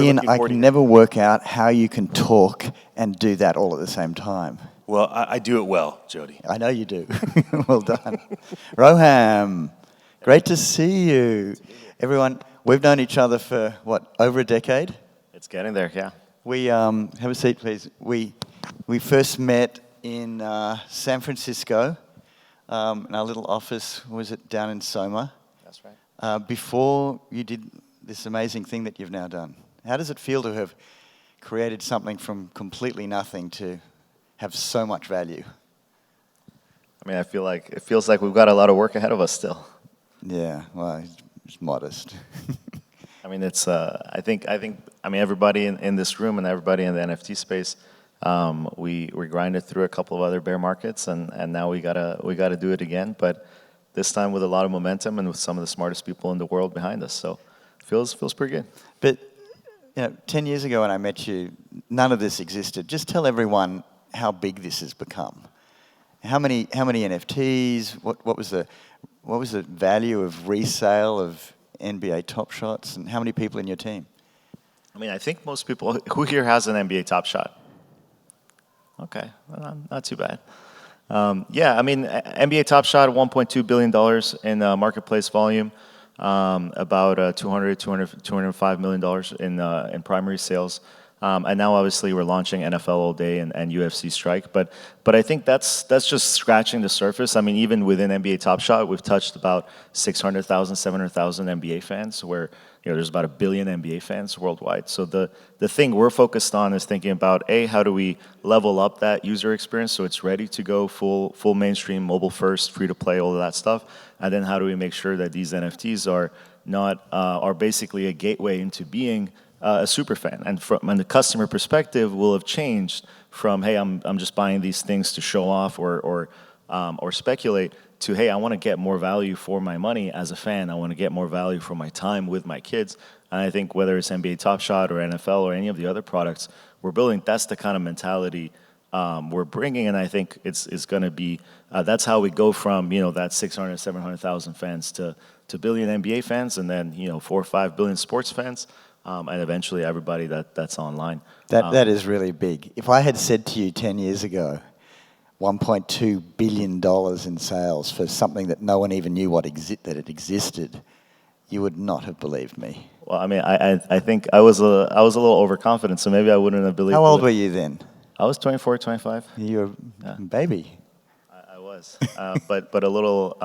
Ian, I can never work out how you can talk and do that all at the same time. Well, I do it well, Jodee. I know you do. Well done. Roham, great to see you. Everyone, we've known each other for, what, over a decade? It's getting there, yeah. We, have a seat, please. We first met in San Francisco, in our little office, was it down in Soma? That's right. Before you did this amazing thing that you've now done. How does it feel to have created something from completely nothing to have so much value? I mean, it feels like we've got a lot of work ahead of us still. Yeah, well, it's modest. I mean, it's. I think. Everybody in this room and everybody in the NFT space, we grinded through a couple of other bear markets, and now we gotta do it again. But this time with a lot of momentum and with some of the smartest people in the world behind us. So, feels pretty good. But 10 years ago when I met you, none of this existed. Just tell everyone how big this has become. How many NFTs? What was the value of resale of NBA Top Shots, and how many people in your team? I mean, I think most people who here has an NBA Top Shot. Okay, well, not too bad. Yeah, I mean, NBA Top Shot, $1.2 billion in marketplace volume, about $205 million in primary sales. And now obviously we're launching NFL All Day and UFC Strike, but I think that's just scratching the surface. I mean, even within NBA Top Shot, we've touched about 600,000, 700,000 NBA fans, where there's about 1 billion NBA fans worldwide. So the thing we're focused on is thinking about how do we level up that user experience so it's ready to go full mainstream, mobile first, free to play, all of that stuff, and then how do we make sure that these NFTs are basically a gateway into being a super fan, and from the customer perspective will have changed from hey, I'm just buying these things to show off or speculate to hey, I want to get more value for my money as a fan. I want to get more value for my time with my kids. And I think whether it's NBA Top Shot or NFL or any of the other products we're building, that's the kind of mentality we're bringing, and I think it's going to be that's how we go from that 600, 700,000 fans to billion NBA fans, and then 4 or 5 billion sports fans. And eventually everybody that's online. That is really big. If I had said to you 10 years ago, $1.2 billion in sales for something that no one even knew that it existed, you would not have believed me. Well, I mean, I think I was a little overconfident, so maybe I wouldn't have believed. How old were you then? I was 24, 25. You were a baby. I was, but a little.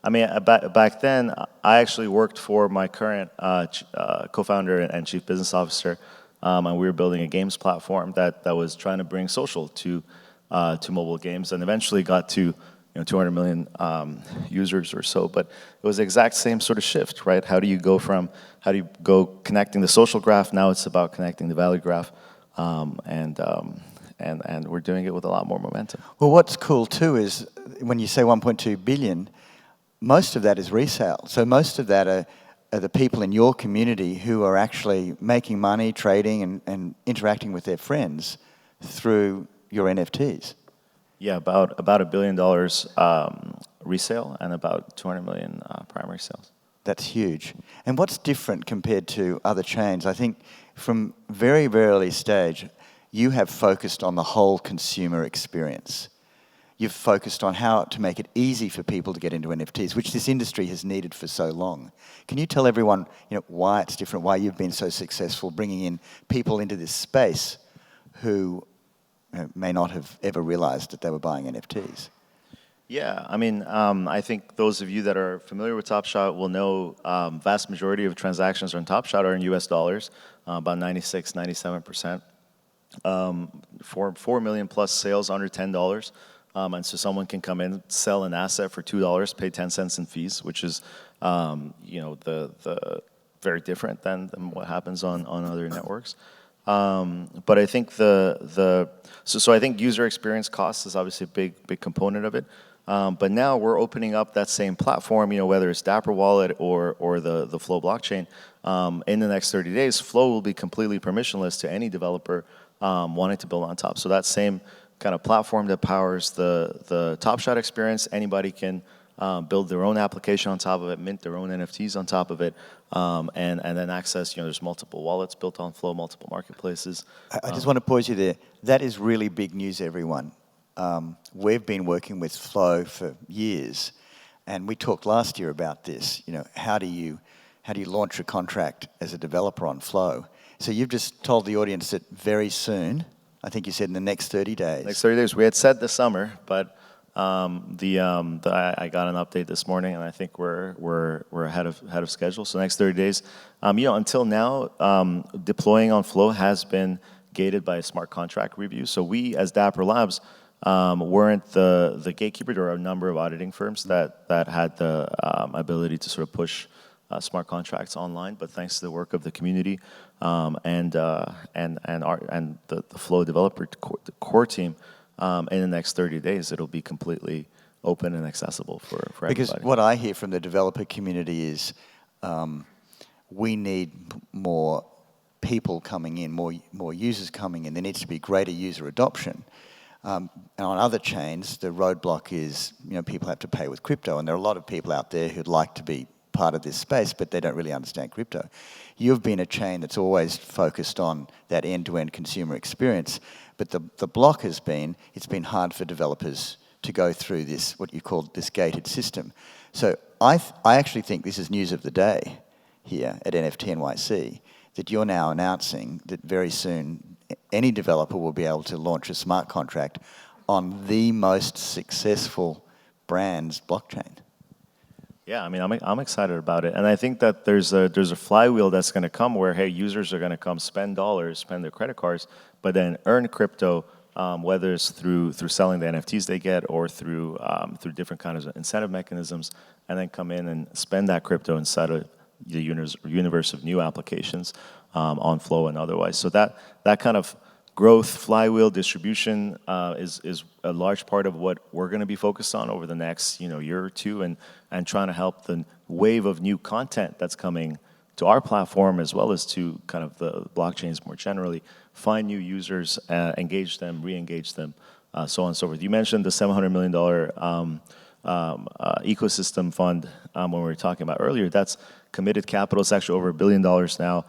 I mean, back then, I actually worked for my current co-founder and chief business officer, and we were building a games platform that was trying to bring social to mobile games, and eventually got to 200 million users or so. But it was the exact same sort of shift, right? How do you go connecting the social graph? Now it's about connecting the value graph, and we're doing it with a lot more momentum. Well, what's cool too is when you say 1.2 billion. Most of that is resale. So most of that are the people in your community who are actually making money, trading, and interacting with their friends through your NFTs. Yeah, about $1 billion resale and about 200 million primary sales. That's huge. And what's different compared to other chains? I think from very, very early stage, you have focused on the whole consumer experience. You've focused on how to make it easy for people to get into NFTs, which this industry has needed for so long. Can you tell everyone, why it's different, why you've been so successful bringing in people into this space who may not have ever realized that they were buying NFTs? Yeah, I mean, I think those of you that are familiar with Top Shot will know vast majority of transactions on Top Shot are in US dollars, about 96, 97%. 4 million plus sales under $10. And so someone can come in, sell an asset for $2, pay 10 cents in fees, which is, the very different than what happens on other networks. But I think so I think user experience cost is obviously a big component of it. But now we're opening up that same platform, whether it's Dapper Wallet or the Flow blockchain. In the next 30 days, Flow will be completely permissionless to any developer wanting to build on top. So that same kind of platform that powers the Top Shot experience, anybody can build their own application on top of it, mint their own NFTs on top of it, and then access, there's multiple wallets built on Flow, multiple marketplaces. I just want to pause you there. That is really big news, everyone. We've been working with Flow for years, and we talked last year about this. How do you launch a contract as a developer on Flow? So you've just told the audience that very soon, I think you said in the next 30 days. Next 30 days. We had said this summer, but I got an update this morning, and I think we're ahead of schedule. So next 30 days. Until now, deploying on Flow has been gated by a smart contract review. So we, as Dapper Labs, weren't the gatekeeper. There are a number of auditing firms that had the ability to sort of push smart contracts online, but thanks to the work of the community and the Flow developer core team, in the next 30 days, it'll be completely open and accessible for everybody. Because what I hear from the developer community is we need more people coming in, more users coming in. There needs to be greater user adoption. And on other chains, the roadblock is people have to pay with crypto, and there are a lot of people out there who'd like to be part of this space, but they don't really understand crypto. You've been a chain that's always focused on that end-to-end consumer experience, but the block has been, it's been hard for developers to go through this, what you call this gated system. So I actually think this is news of the day here at NFT.NYC, that you're now announcing that very soon any developer will be able to launch a smart contract on the most successful brand's blockchain. Yeah, I mean, I'm excited about it, and I think that there's a flywheel that's going to come where, hey, users are going to come spend dollars, spend their credit cards, but then earn crypto, whether it's through selling the NFTs they get or through different kinds of incentive mechanisms, and then come in and spend that crypto inside of the universe of new applications on Flow and otherwise. So that kind of growth, flywheel, distribution is a large part of what we're going to be focused on over the next year or two, and trying to help the wave of new content that's coming to our platform as well as to kind of the blockchains more generally, find new users, engage them, re-engage them, so on and so forth. You mentioned the $700 million ecosystem fund when we were talking about earlier. That's committed capital. It's actually over $1 billion now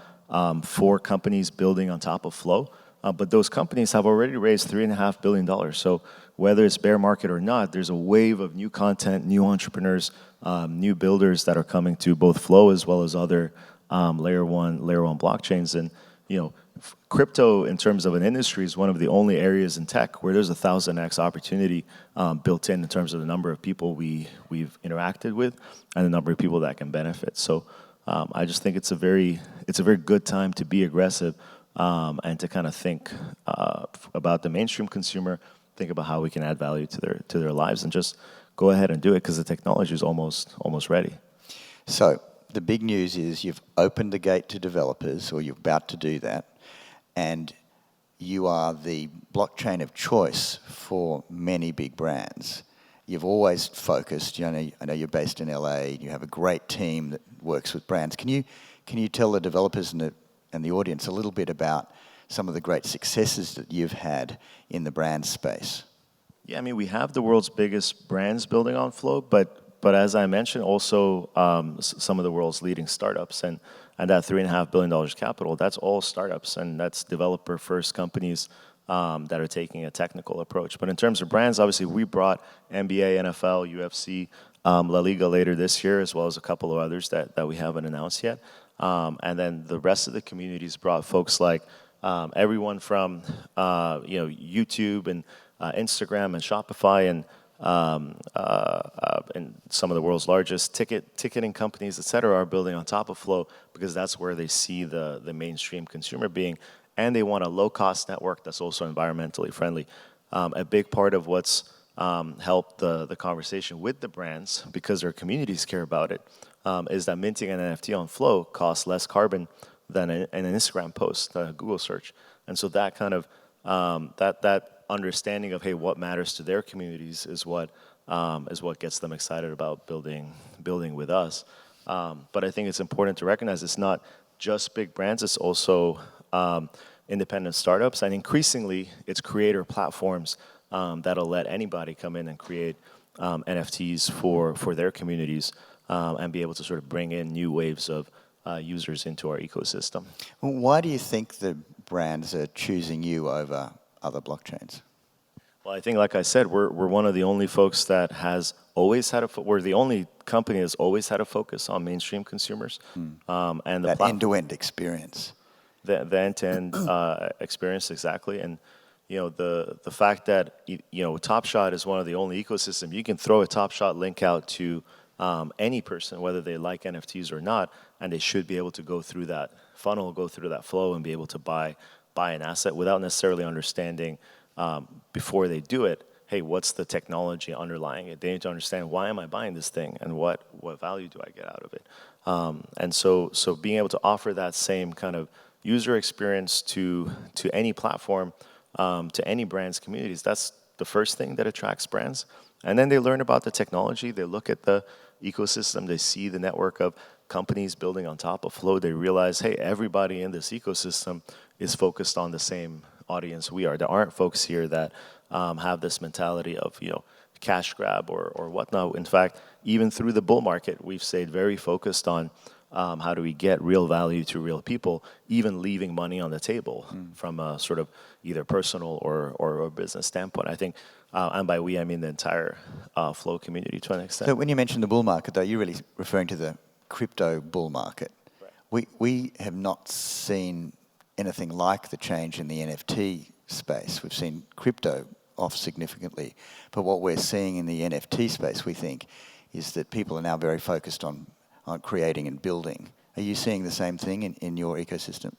for companies building on top of Flow. But those companies have already raised $3.5 billion. So whether it's bear market or not, there's a wave of new content, new entrepreneurs, new builders that are coming to both Flow as well as other layer one blockchains. And crypto, in terms of an industry, is one of the only areas in tech where there's 1,000x opportunity built in terms of the number of people we've interacted with and the number of people that can benefit. So I just think it's a very good time to be aggressive. And to kind of think about the mainstream consumer, think about how we can add value to their lives, and just go ahead and do it because the technology is almost ready. So the big news is you've opened the gate to developers, or you're about to do that, and you are the blockchain of choice for many big brands. You've always focused. I know you're based in LA. You have a great team that works with brands. Can you tell the developers and the audience a little bit about some of the great successes that you've had in the brand space? Yeah, I mean, we have the world's biggest brands building on Flow, but as I mentioned, also some of the world's leading startups, and that $3.5 billion capital, that's all startups, and that's developer-first companies that are taking a technical approach. But in terms of brands, obviously, we brought NBA, NFL, UFC, La Liga later this year, as well as a couple of others that we haven't announced yet. And then the rest of the communities brought folks like everyone from YouTube and Instagram and Shopify and some of the world's largest ticketing companies, et cetera, are building on top of Flow because that's where they see the mainstream consumer being, and they want a low-cost network that's also environmentally friendly. A big part of what's helped the conversation with the brands, because their communities care about it, is that minting an NFT on Flow costs less carbon than an Instagram post, a Google search. And so that kind of that understanding of, hey, what matters to their communities is what gets them excited about building with us. But I think it's important to recognize it's not just big brands, it's also independent startups, and increasingly it's creator platforms that'll let anybody come in and create NFTs for their communities and be able to sort of bring in new waves of users into our ecosystem. Why do you think the brands are choosing you over other blockchains? Well, I think, like I said, we're one of the only folks that has always had we're the only company that's always had a focus on mainstream consumers. And that end-to-end experience. The end-to-end experience, exactly. And the fact that Top Shot is one of the only ecosystem you can throw a Top Shot link out to any person, whether they like NFTs or not, and they should be able to go through that funnel, go through that flow, and be able to buy an asset without necessarily understanding before they do it, hey, what's the technology underlying it? They need to understand, why am I buying this thing, and what value do I get out of it? And so being able to offer that same kind of user experience to any platform, to any brand's communities, that's the first thing that attracts brands. And then they learn about the technology, they look at the ecosystem, they see the network of companies building on top of Flow, they realize, hey, everybody in this ecosystem is focused on the same audience we are. There aren't folks here that have this mentality of cash grab or whatnot. In fact, even through the bull market, we've stayed very focused on how do we get real value to real people, even leaving money on the table from a sort of either personal or a business standpoint. I think, and by we I mean the entire Flow community to an extent. So when you mentioned the bull market, though, you're really referring to the crypto bull market. Right. We have not seen anything like the change in the NFT space. We've seen crypto off significantly. But what we're seeing in the NFT space, we think, is that people are now very focused on creating and building. Are you seeing the same thing in your ecosystem?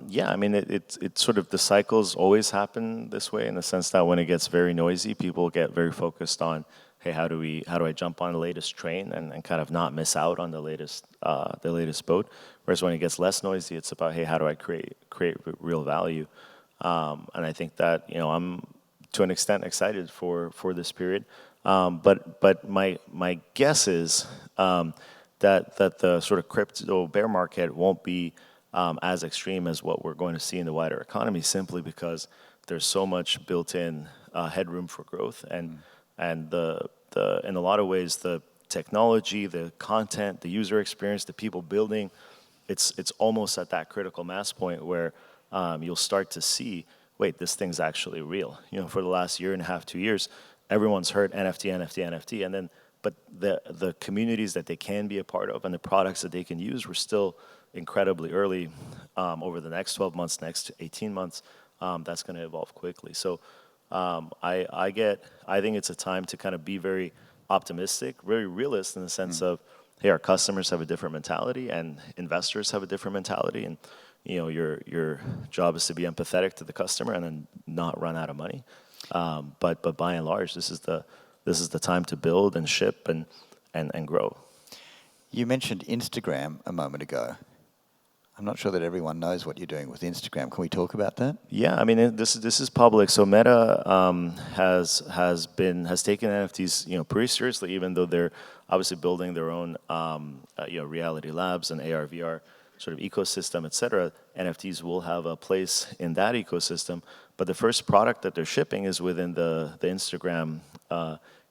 Yeah, I mean, it's sort of the cycles always happen this way, in the sense that when it gets very noisy, people get very focused on, hey, how do I jump on the latest train and kind of not miss out on the latest boat? Whereas when it gets less noisy, it's about, hey, how do I create real value? And I think that I'm to an extent excited for this period. But my guess is that the sort of crypto bear market won't be as extreme as what we're going to see in the wider economy, simply because there's so much built-in headroom for growth, and the in a lot of ways the technology, the content, the user experience, the people building, it's almost at that critical mass point where you'll start to see, wait, this thing's actually real. For the last year and a half, 2 years, everyone's heard NFT, and then but the communities that they can be a part of and the products that they can use, we're still incredibly early. Over the next 12 months, next 18 months, that's going to evolve quickly. So I think it's a time to kind of be very optimistic, very realist in the sense of, hey, our customers have a different mentality and investors have a different mentality, and your job is to be empathetic to the customer and then not run out of money. But by and large, this is the time to build and ship and grow. You mentioned Instagram a moment ago. I'm not sure that everyone knows what you're doing with Instagram. Can we talk about that? Yeah, I mean, this is public. So Meta has taken NFTs pretty seriously, even though they're obviously building their own reality labs and AR VR sort of ecosystem, et cetera. NFTs will have a place in that ecosystem, but the first product that they're shipping is within the Instagram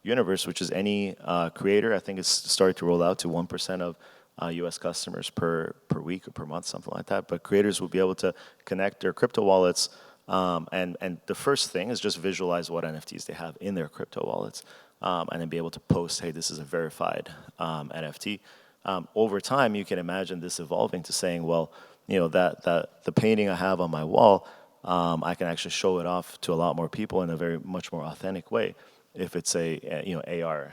universe, which is any creator. I think it's started to roll out to 1% of U.S. customers per week or per month, something like that. But creators will be able to connect their crypto wallets, and the first thing is just visualize what NFTs they have in their crypto wallets, and then be able to post, hey, this is a verified NFT. Over time, you can imagine this evolving to saying, well, that the painting I have on my wall, I can actually show it off to a lot more people in a very much more authentic way if it's a AR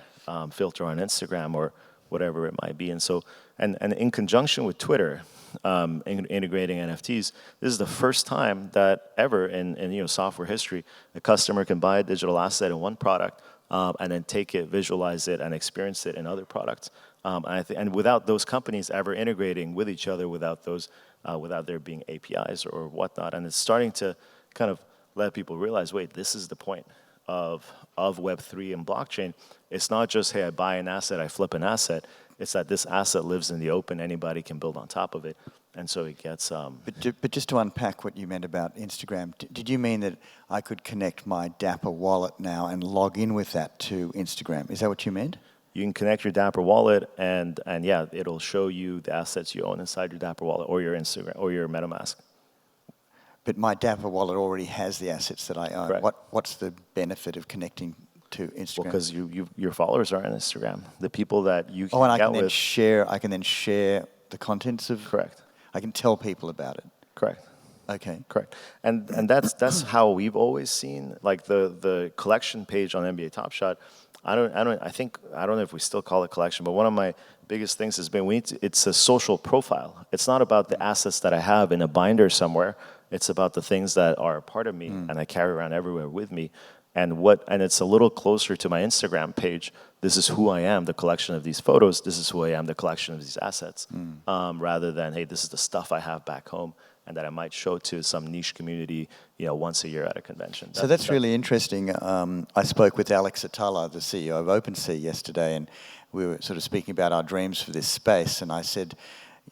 filter on Instagram or whatever it might be. And so, and in conjunction with Twitter, integrating NFTs, this is the first time that ever in software history, a customer can buy a digital asset in one product, and then take it, visualize it, and experience it in other products. And without those companies ever integrating with each other, without there being APIs or whatnot, and it's starting to kind of let people realize, wait, this is the point of Web3 and blockchain. It's not just, hey, I buy an asset, I flip an asset. It's that this asset lives in the open, anybody can build on top of it. And so it gets. But just to unpack what you meant about Instagram, did you mean that I could connect my Dapper wallet now and log in with that to Instagram? Is that what you meant? You can connect your Dapper wallet, and yeah, it'll show you the assets you own inside your Dapper wallet or your Instagram or your MetaMask. But my Dapper wallet already has the assets that I own. Correct. What's the benefit of connecting to Instagram? Well, because your followers are on Instagram. The people that you can and I hang can out then with. share. I can then share the contents of. Correct. I can tell people about it. Correct. Okay. Correct. And that's how we've always seen, like the collection page on NBA Top Shot. I don't know if we still call it collection, but one of my biggest things has been it's a social profile. It's not about the assets that I have in a binder somewhere. It's about the things that are a part of me and I carry around everywhere with me. And it's a little closer to my Instagram page. This is who I am, the collection of these photos. This is who I am, the collection of these assets. Rather than, hey, this is the stuff I have back home and that I might show to some niche community, once a year at a convention. So that's really interesting. I spoke with Alex Atala, the CEO of OpenSea, yesterday, and we were sort of speaking about our dreams for this space. And I said,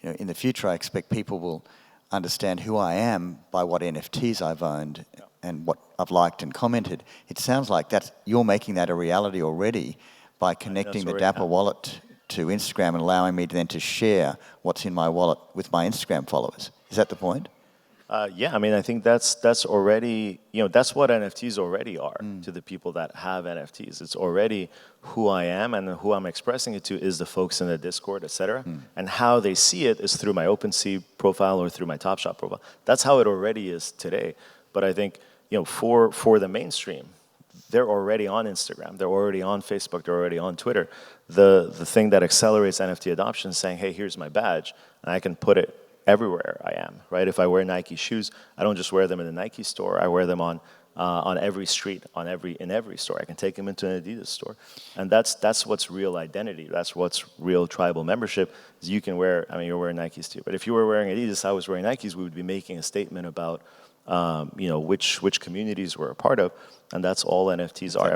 in the future, I expect people will understand who I am by what NFTs I've owned and what I've liked and commented. It sounds like you're making that a reality already by connecting the Dapper wallet to Instagram and allowing me then to share what's in my wallet with my Instagram followers. Is that the point? Yeah, I mean, I think that's already, that's what NFTs already are to the people that have NFTs. It's already who I am, and who I'm expressing it to is the folks in the Discord, et cetera. And how they see it is through my OpenSea profile or through my Top Shot profile. That's how it already is today. But I think, for the mainstream, they're already on Instagram, they're already on Facebook, they're already on Twitter. The thing that accelerates NFT adoption is saying, hey, here's my badge, and I can put it everywhere I am, right? If I wear Nike shoes, I don't just wear them in the Nike store. I wear them on every street, in every store. I can take them into an Adidas store, and that's what's real identity. That's what's real tribal membership. Is you can wear. I mean, you're wearing Nikes too, but if you were wearing Adidas, I was wearing Nikes. We would be making a statement about which communities we're a part of, and that's all NFTs are.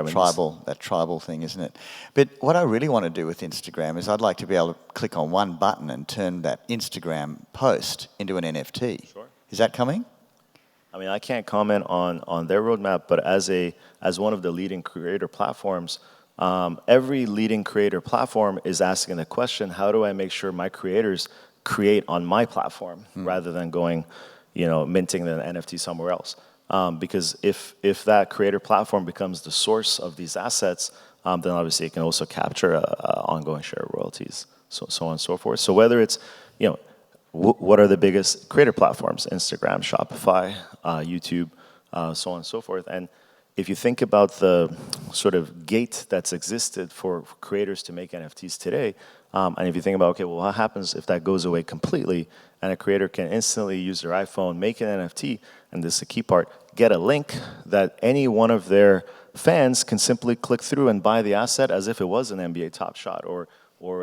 That tribal thing, isn't it? But what I really want to do with Instagram is I'd like to be able to click on one button and turn that Instagram post into an NFT. Sure. Is that coming? I mean, I can't comment on their roadmap, but as one of the leading creator platforms, every leading creator platform is asking the question: how do I make sure my creators create on my platform rather than going, minting the NFT somewhere else? Because if that creator platform becomes the source of these assets, then obviously it can also capture ongoing share of royalties, so on and so forth. So whether it's, what are the biggest creator platforms? Instagram, Shopify, YouTube, so on and so forth. And if you think about the sort of gate that's existed for creators to make NFTs today, and if you think about, okay, well, what happens if that goes away completely and a creator can instantly use their iPhone, make an NFT, and this is the key part, get a link that any one of their fans can simply click through and buy the asset as if it was an NBA Top Shot or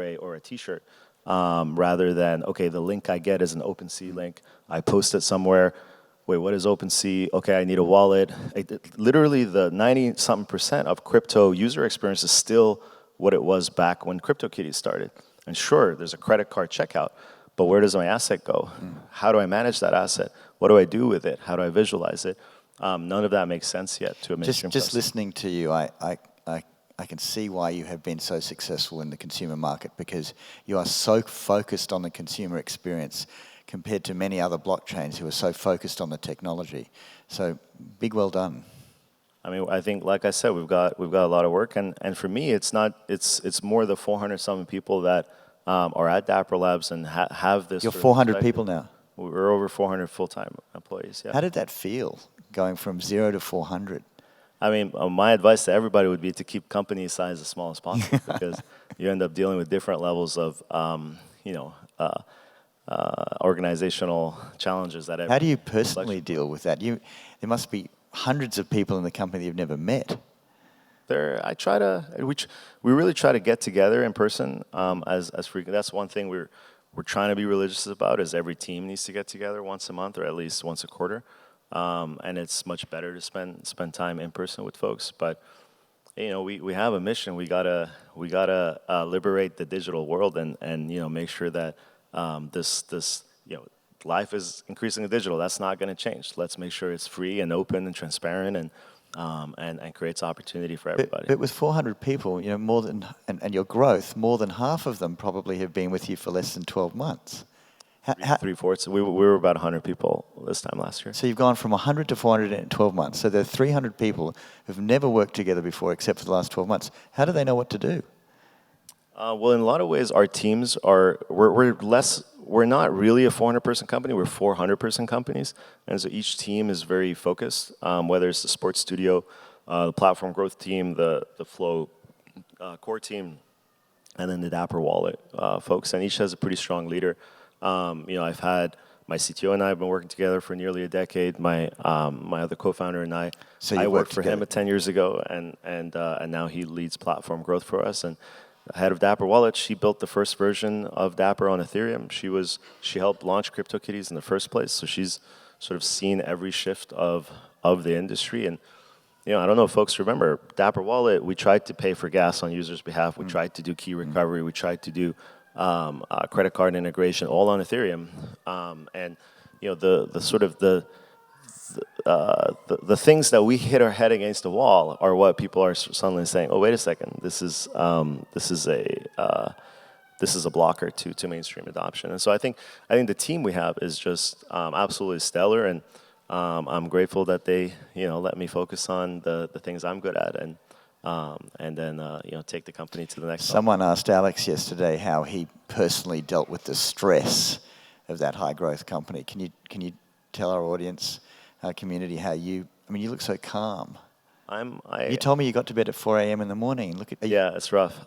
a T-shirt, rather than, okay, the link I get is an OpenSea link. I post it somewhere. Wait, what is OpenSea? Okay, I need a wallet. Literally, the 90-something% of crypto user experience is still what it was back when CryptoKitties started. And sure, there's a credit card checkout, but where does my asset go? How do I manage that asset? What do I do with it? How do I visualize it? None of that makes sense yet to a mainstream Just person. listening to you, I can see why you have been so successful in the consumer market, because you are so focused on the consumer experience compared to many other blockchains who are so focused on the technology. So big well done. I mean, I think, like I said, we've got a lot of work, and for me, it's more the 400-something people that are at Dapper Labs and have this. You're 400 people now. We're over 400 full-time employees. Yeah. How did that feel, going from 0 to 400? I mean, my advice to everybody would be to keep company size as small as possible because you end up dealing with different levels of, organizational challenges that. How do you personally deal with that? There must be hundreds of people in the company you've never met. We really try to get together in person as frequent. That's one thing we're trying to be religious about, is every team needs to get together once a month or at least once a quarter. And it's much better to spend time in person with folks. But we have a mission. We gotta liberate the digital world and make sure that life is increasingly digital. That's not going to change. Let's make sure it's free and open and transparent and creates opportunity for everybody. But with 400 people, you know, more than and your growth, more than half of them probably have been with you for less than 12 months. Three-fourths. We were about 100 people this time last year. So you've gone from 100 to 400 in 12 months. So there are 300 people who've never worked together before except for the last 12 months. How do they know what to do? Well, in a lot of ways, our teams we're not really a 400-person company. We're 400-person companies. And so each team is very focused, whether it's the sports studio, the platform growth team, the Flow core team, and then the Dapper Wallet folks. And each has a pretty strong leader. I've had my CTO and I have been working together for nearly a decade. My other co-founder and I worked for him 10 years ago, and now he leads platform growth for us. And the head of Dapper Wallet, she built the first version of Dapper on Ethereum. She helped launch CryptoKitties in the first place, so she's sort of seen every shift of the industry. And I don't know if folks remember, Dapper Wallet, we tried to pay for gas on users' behalf. We tried to do key recovery. We tried to do credit card integration, all on Ethereum. And the things that we hit our head against the wall are what people are suddenly saying, oh, wait a second, this is a blocker to mainstream adoption. And so I think the team we have is just absolutely stellar, and I'm grateful that they let me focus on the things I'm good at, and then take the company to the next level. Someone asked Alex yesterday how he personally dealt with the stress of that high growth company. Can you tell our audience, our community, how you look so calm. You told me you got to bed at 4 a.m. in the morning. Yeah, it's rough.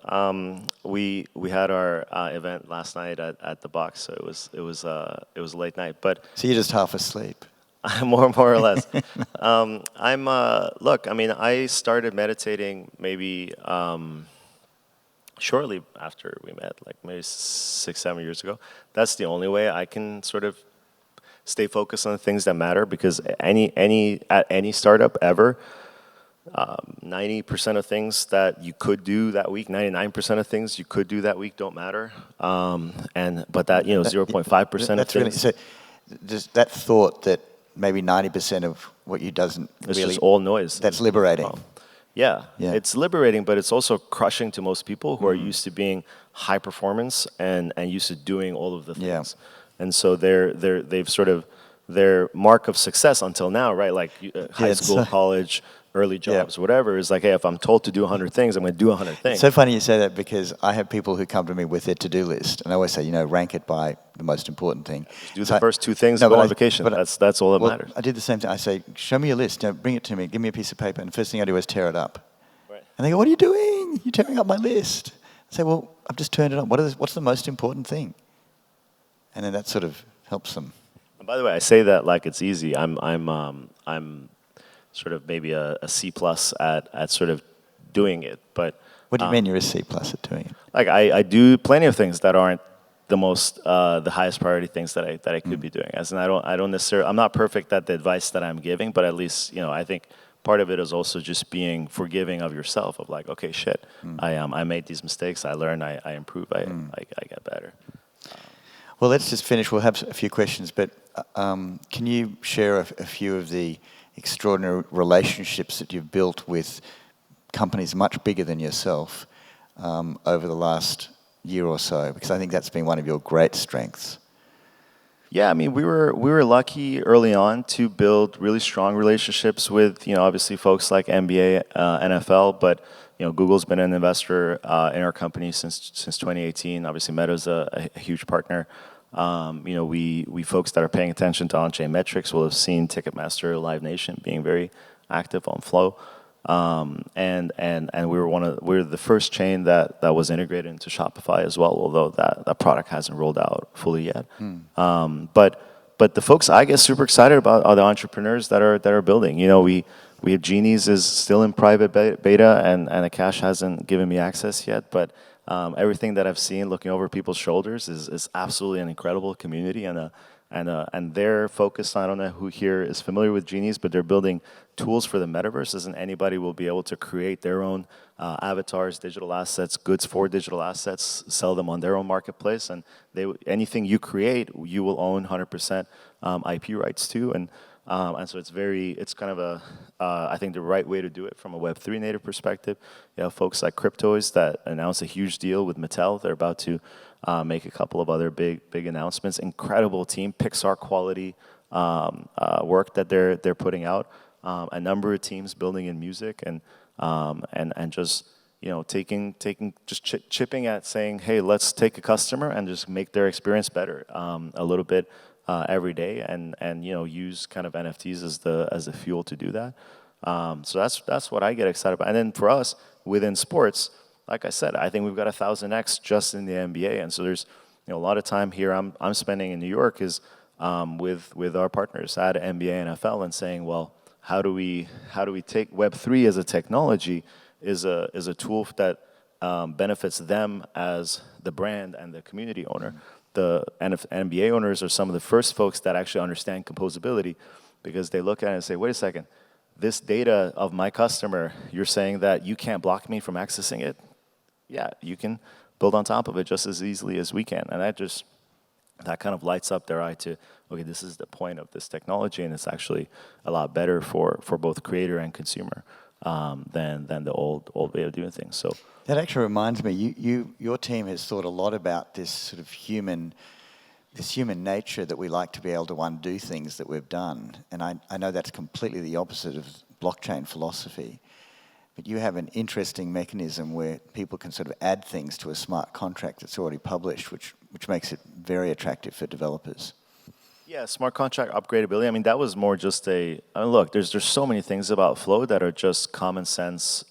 We had our event last night at the Box, so it was a late night. But so you're just half asleep. more or less. I started meditating maybe shortly after we met, like maybe 6-7 years ago. That's the only way I can sort of stay focused on the things that matter, because at any startup ever, 90% of things that you could do that week, 99% of things you could do that week don't matter. But that 0.5% of things. Really, so just that thought that maybe 90% of what you doesn't it's really. It's just all noise. That's liberating. Yeah, it's liberating, but it's also crushing to most people who are used to being high performance and used to doing all of the things. Yeah. And so they've sort of their mark of success until now, right? Like high school, college, early jobs, whatever, is like, hey, if I'm told to do 100 things, I'm going to do 100 things. It's so funny you say that, because I have people who come to me with their to-do list, and I always say, rank it by the most important thing. Do the first 2 things, go on vacation. That's all that matters. I did the same thing. I say, show me your list, bring it to me, give me a piece of paper, and the first thing I do is tear it up. Right. And they go, what are you doing? You're tearing up my list. I say, well, I've just turned it up. What's the most important thing? And then that sort of helps them. And by the way, I say that like it's easy. I'm sort of maybe a C+ at sort of doing it, but what do you mean you're a C+ at doing it? Like I do plenty of things that aren't the highest priority things that I could be doing. As in, I don't necessarily, I'm not perfect at the advice that I'm giving, but at least I think part of it is also just being forgiving of yourself, of like, okay, shit, I made these mistakes, I learn, I improve, I get better. Well, let's just finish. We'll have a few questions, but can you share a few of the extraordinary relationships that you've built with companies much bigger than yourself over the last year or so? Because I think that's been one of your great strengths. Yeah, I mean, we were lucky early on to build really strong relationships with, obviously folks like NBA, NFL, but Google's been an investor in our company since 2018. Obviously, Meta's a huge partner. We folks that are paying attention to on-chain metrics will have seen Ticketmaster, Live Nation being very active on Flow, and we're the first chain that was integrated into Shopify as well, although that product hasn't rolled out fully yet. But the folks I get super excited about are the entrepreneurs that are building. We have Genies is still in private beta, and Akash hasn't given me access yet, but everything that I've seen looking over people's shoulders is absolutely an incredible community and And they're focused on, I don't know who here is familiar with Genies, but they're building tools for the metaverse, and anybody will be able to create their own avatars, digital assets, goods for digital assets, sell them on their own marketplace, and anything you create, you will own 100% IP rights to, and so it's kind of I think the right way to do it from a Web3 native perspective. You have folks like Cryptoys that announced a huge deal with Mattel. They're about to make a couple of other big announcements. Incredible team, Pixar quality work that they're putting out. A number of teams building in music and just chipping at saying, hey, let's take a customer and just make their experience better a little bit every day, and use kind of NFTs as the fuel to do that. So that's what I get excited about. And then for us within sports, like I said, I think we've got 1,000x just in the NBA, and so there's a lot of time here I'm spending in New York is with our partners at NBA, NFL, and saying, well, how do we take Web3 as a technology is a tool that benefits them as the brand and the community owner. The NBA owners are some of the first folks that actually understand composability, because they look at it and say, wait a second, this data of my customer, you're saying that you can't block me from accessing it? Yeah, you can build on top of it just as easily as we can. And that kind of lights up their eye to, okay, this is the point of this technology, and it's actually a lot better for both creator and consumer than the old way of doing things. So that actually reminds me, your team has thought a lot about this sort of human nature that we like to be able to undo things that we've done. And I know that's completely the opposite of blockchain philosophy. But you have an interesting mechanism where people can sort of add things to a smart contract that's already published, which makes it very attractive for developers. Yeah, smart contract upgradeability. I mean, that was more just look, there's so many things about Flow that are just common sense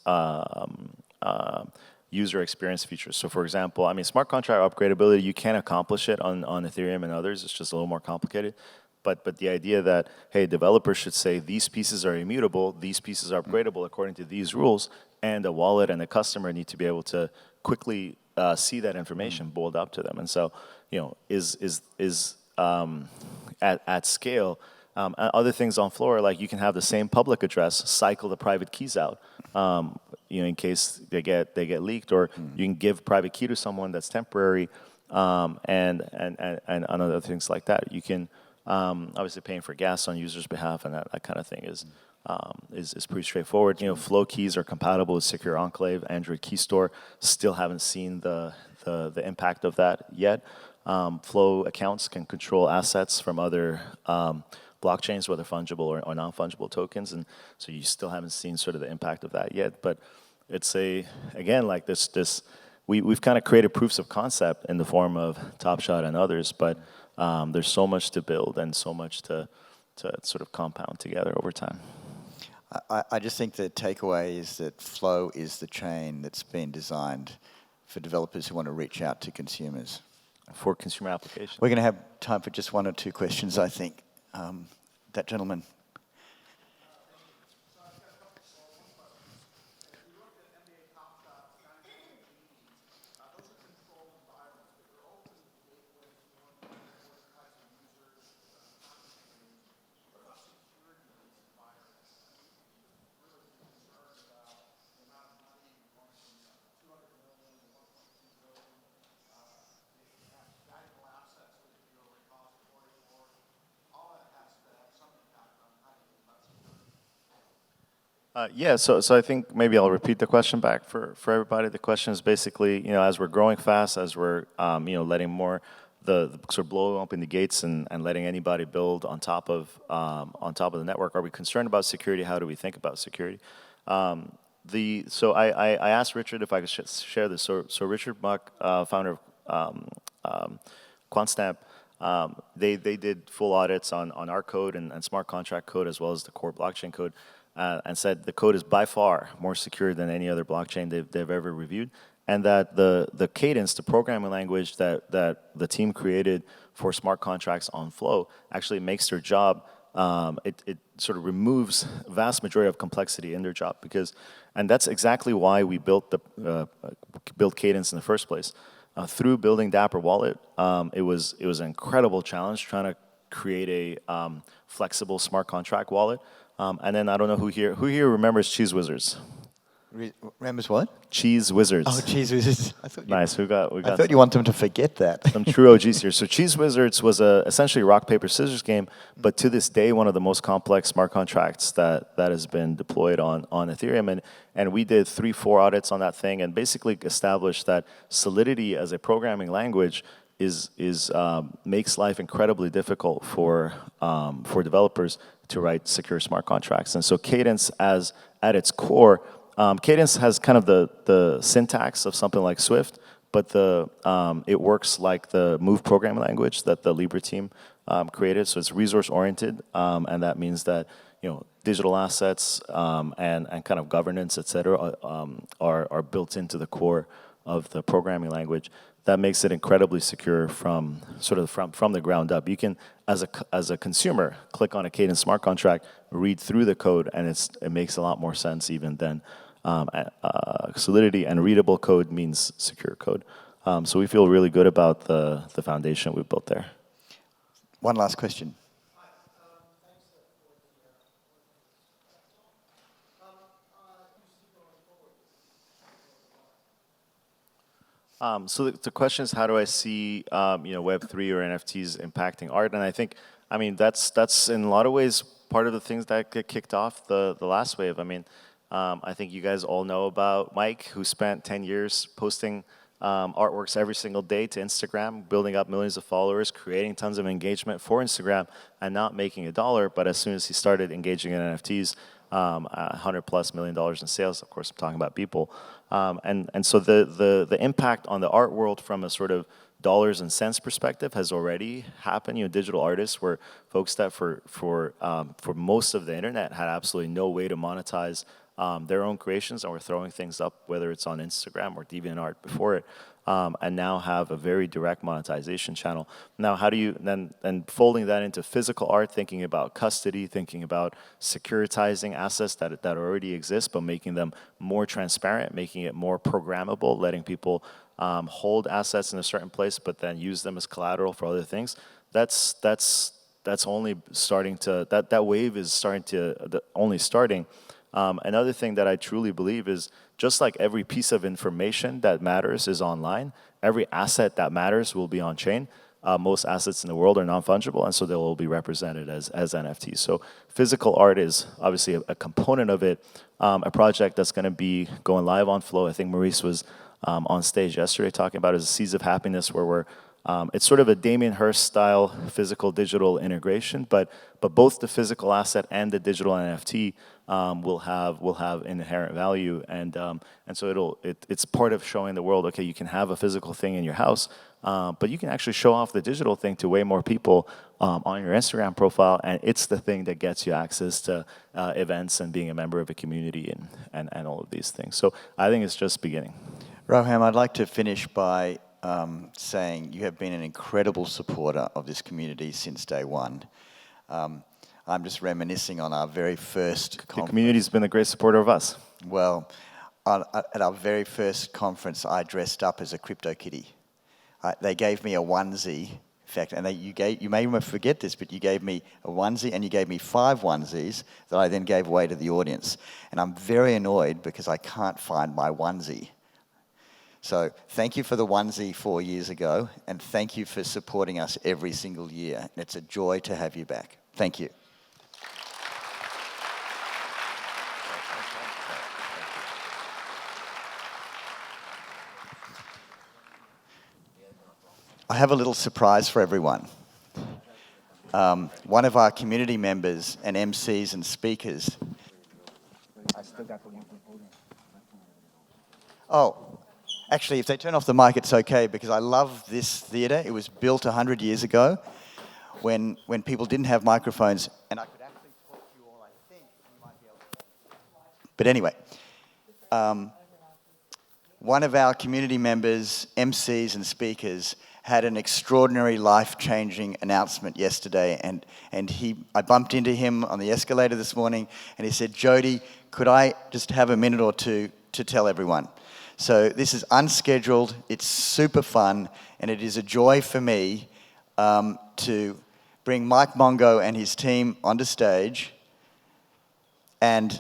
user experience features. So for example, I mean, smart contract upgradeability, you can accomplish it on Ethereum and others. It's just a little more complicated. But the idea that, hey, developers should say these pieces are immutable, these pieces are upgradable according to these rules, and a wallet and a customer need to be able to quickly see that information boiled up to them. And so, at scale, other things on Floor, like you can have the same public address, cycle the private keys out, in case they get leaked, or you can give private key to someone that's temporary, and other things like that. You can obviously paying for gas on users' behalf, and that kind of thing is pretty straightforward. Flow keys are compatible with Secure Enclave, Android Key Store. Still haven't seen the impact of that yet. Flow accounts can control assets from other blockchains, whether fungible or non-fungible tokens, and so you still haven't seen sort of the impact of that yet. But it's again like this. We've kind of created proofs of concept in the form of Top Shot and others, but there's so much to build and so much to sort of compound together over time. I just think the takeaway is that Flow is the chain that's been designed for developers who want to reach out to consumers. For consumer applications. We're going to have time for just one or two questions, I think. That gentleman. So I think maybe I'll repeat the question back for everybody. The question is basically, as we're growing fast, as we're, letting more the sort of blowing open the gates and letting anybody build on top of the network, are we concerned about security? How do we think about security? So I asked Richard if I could share this. So Richard Buck, founder of QuantStamp, they did full audits on our code and smart contract code, as well as the core blockchain code. And said the code is by far more secure than any other blockchain they've ever reviewed, and that the cadence, the programming language that the team created for smart contracts on Flow actually makes their job, it sort of removes vast majority of complexity in their job, and that's exactly why we built Cadence in the first place. Through building Dapper Wallet, it was an incredible challenge trying to create a flexible smart contract wallet. And then I don't know who here remembers Cheese Wizards. Remembers what? Cheese Wizards. Oh, Cheese Wizards. I thought Nice. We got. I thought you want them to forget that. Some true OGs here. So Cheese Wizards was essentially a rock, paper, scissors game, but to this day, one of the most complex smart contracts that has been deployed on Ethereum. And we did 3-4 audits on that thing and basically established that Solidity as a programming language makes life incredibly difficult for developers to write secure smart contracts. And so Cadence, at its core, Cadence has kind of the syntax of something like Swift, but it works like the Move programming language that the Libra team created. So it's resource oriented, and that means that digital assets and kind of governance, et cetera, are built into the core of the programming language. That makes it incredibly secure from the ground up. You can, as a consumer, click on a Cadence smart contract, read through the code, and it makes a lot more sense even than Solidity, and readable code means secure code. So we feel really good about the foundation we've built there. One last question. So the question is, how do I see Web3 or NFTs impacting art? And I think, that's in a lot of ways part of the things that get kicked off the last wave. I think you guys all know about Mike, who spent 10 years posting artworks every single day to Instagram, building up millions of followers, creating tons of engagement for Instagram, and not making a dollar. But as soon as he started engaging in NFTs, $100+ million in sales. Of course, I'm talking about people. And so the impact on the art world from a sort of dollars and cents perspective has already happened. Digital artists were folks that for most of the internet had absolutely no way to monetize their own creations, and were throwing things up, whether it's on Instagram or DeviantArt before it, and now have a very direct monetization channel. Now, how do you then folding that into physical art, thinking about custody, thinking about securitizing assets that already exist, but making them more transparent, making it more programmable, letting people hold assets in a certain place, but then use them as collateral for other things. That's only starting to, that wave is only starting. Another thing that I truly believe is, just like every piece of information that matters is online, every asset that matters will be on chain. Most assets in the world are non-fungible, and so they will be represented as NFTs. So physical art is obviously a component of it. A project that's going to be going live on Flow. I think Maurice was on stage yesterday talking about, is Seeds of Happiness, where it's sort of a Damien Hirst style physical digital integration, but both the physical asset and the digital NFT will have inherent value, and so it's part of showing the world, okay, you can have a physical thing in your house, but you can actually show off the digital thing to way more people on your Instagram profile, and it's the thing that gets you access to events and being a member of a community and all of these things. So I think it's just beginning. Roham, I'd like to finish by saying you have been an incredible supporter of this community since day one. I'm just reminiscing on our very first conference. The community's been a great supporter of us. Well, at our very first conference, I dressed up as a crypto kitty. They gave me a onesie, in fact, and you may forget this, but you gave me a onesie and you gave me 5 onesies that I then gave away to the audience. And I'm very annoyed because I can't find my onesie. So thank you for the onesie 4 years ago, and thank you for supporting us every single year. It's a joy to have you back. Thank you. I have a little surprise for everyone. One of our community members and MCs and speakers. Oh. Actually, if they turn off the mic, it's okay, because I love this theatre. It was built 100 years ago when people didn't have microphones, and I could actually talk to you all, I think. You might be able to. But anyway, one of our community members, MCs and speakers, had an extraordinary life-changing announcement yesterday, and I bumped into him on the escalator this morning, and he said, "Jodee, could I just have a minute or two to tell everyone?" So this is unscheduled, it's super fun, and it is a joy for me to bring Mike Mongo and his team onto stage. And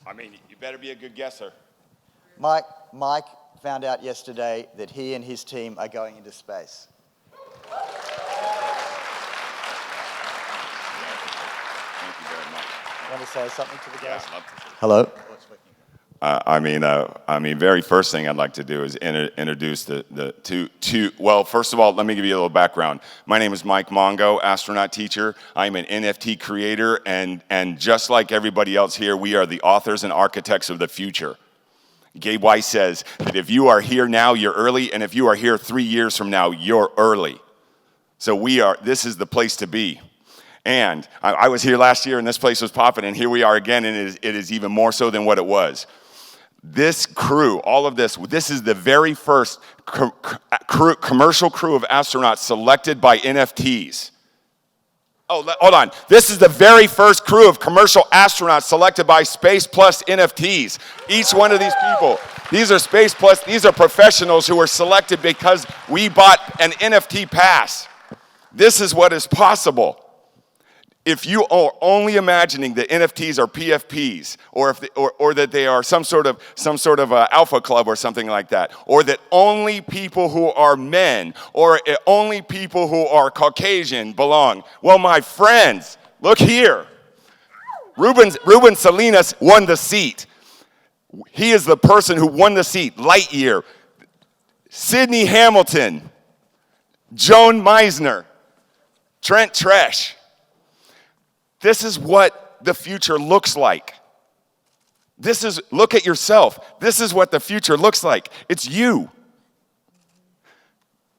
I mean, you better be a good guesser. Mike found out yesterday that he and his team are going into space. Thank you very much. You want to say something to the guys? Yeah, I'd love to. Hello. Very first thing I'd like to do is introduce well, first of all, let me give you a little background. My name is Mike Mongo, astronaut teacher. I'm an NFT creator, and just like everybody else here, we are the authors and architects of the future. Gabe Weiss says that if you are here now, you're early, and if you are here 3 years from now, you're early. So this is the place to be. And I was here last year, and this place was popping, and here we are again, and it is even more so than what it was. This crew, all of this is the very first commercial crew of astronauts selected by NFTs. Oh, hold on. This is the very first crew of commercial astronauts selected by Space Plus NFTs. Each one of these people, these are Space Plus, these are professionals who were selected because we bought an NFT pass. This is what is possible. If you are only imagining that NFTs are PFPs, or that they are some sort of alpha club or something like that, or that only people who are men or only people who are Caucasian belong, well, my friends, look here. Ruben Salinas won the seat. He is the person who won the seat. Lightyear, Sidney Hamilton, Joan Meisner, Trent Tresh. This is what the future looks like. Look at yourself. This is what the future looks like. It's you.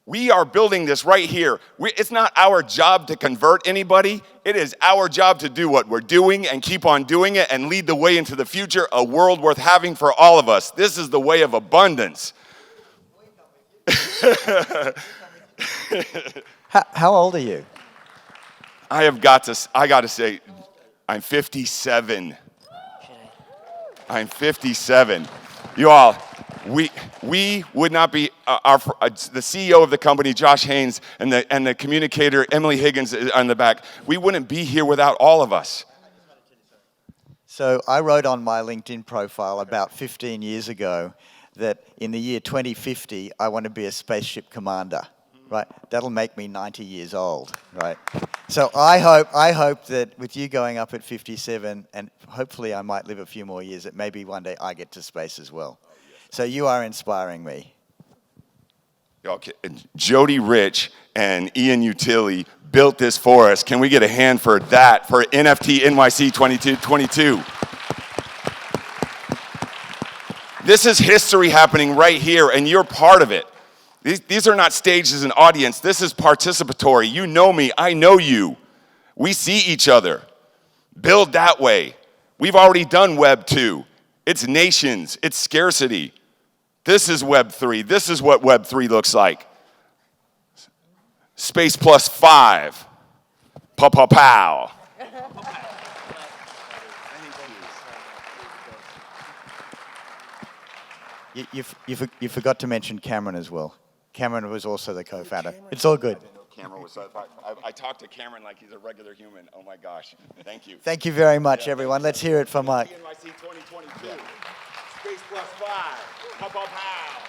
We are building this right here. It's not our job to convert anybody. It is our job to do what we're doing and keep on doing it and lead the way into the future, a world worth having for all of us. This is the way of abundance. How old are you? I got to say, I'm 57. I'm 57. You all, we would not be, the CEO of the company, Josh Haynes, and the communicator, Emily Higgins, on the back, we wouldn't be here without all of us. So I wrote on my LinkedIn profile about 15 years ago that in the year 2050, I want to be a spaceship commander. Right, that'll make me 90 years old, right? So I hope that with you going up at 57, and hopefully I might live a few more years, that maybe one day I get to space as well. So you are inspiring me. Okay. Jodee Rich and Ian Utilli built this for us. Can we get a hand for that, for NFT.NYC 2022? This is history happening right here, and you're part of it. These are not stages and audience. This is participatory. You know me. I know you. We see each other. Build that way. We've already done Web 2. It's nations. It's scarcity. This is Web 3. This is what Web 3 looks like. Space plus 5. Pow. You forgot to mention Cameron as well. Cameron was also the co-founder. It's all good. I talked to Cameron like he's a regular human. Oh my gosh. Thank you. Thank you very much, everyone. Let's hear it for Mike. NYC 2022. Space plus 5. Pow.